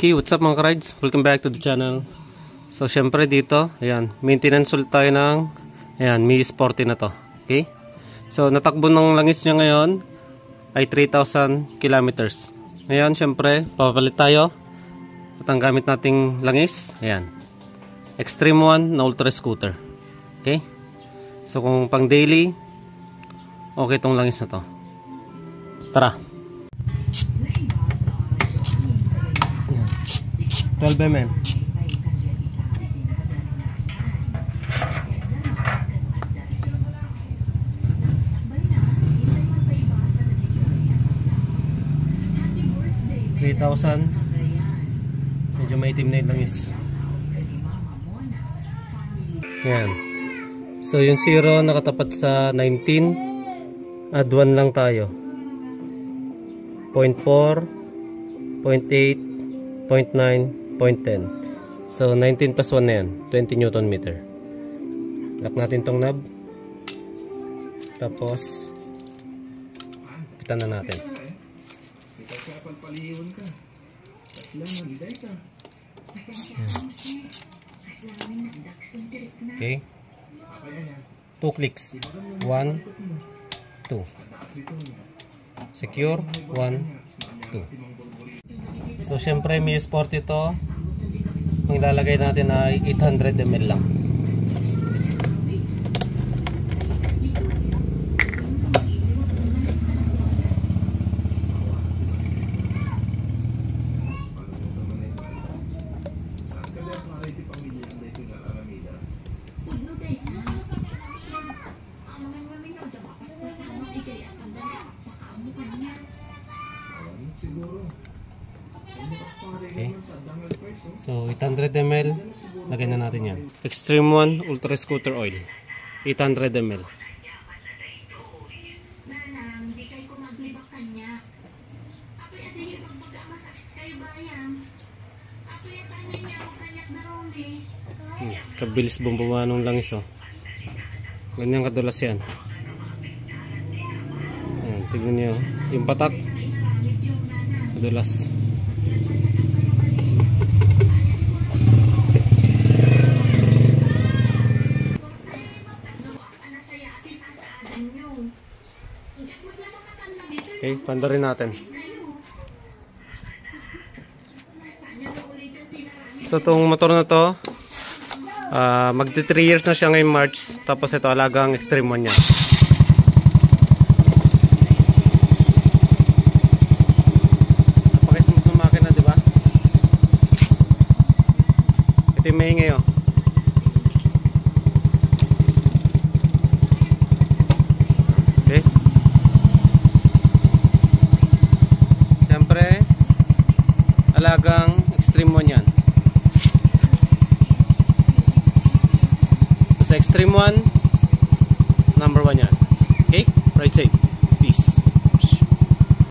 Okay, what's up mga ka-rides? Welcome back to the channel. So, syempre dito, ayan, maintenance ulit tayo ng, ayan, Mi Sporty na to. Okay? So, natakbo ng langis niya ngayon ay 3,000 kilometers. Ngayon, syempre, papapalit tayo. At ang gamit nating langis, ayan, Extreme 1 na Ultra Scooter. Okay? So, kung pang daily, okay tong langis na to. Tara! 12 mm. Medyo maitim na yung langis. Yan. So yung 0 nakatapat sa 19. Add 1 lang tayo. 0.4, 0.8, 0.9, 0.10. So 19 plus 1 na yan, 20 Newton meter. Lock natin tong knob. Tapos pitan na natin. Okay. 2 clicks. 1, 2. Secure. 1, 2. So syempre Mi Sporty ito, ang ilalagay natin ay 800 ml lang. Okay. So 800 ml, lagay na natin yan. Extreme 1 Ultra Scooter Oil, 800 ml. Kabilis bumbawa nung langis, oh. Ganyan kadulas yan. Ayan, tignan niyo yung patak, kadulas. Okay, pandarin natin. So itong motor na to, magti 3 years na siya ngayong March. Tapos ito alagang Extreme 1 niya. Napaka-smooth ng makina, di ba? Ito yung maingay, oh. Okay. Siyempre, alagang Extreme 1 yan. Sa Extreme 1, number 1 yan. Okay? Ride safe.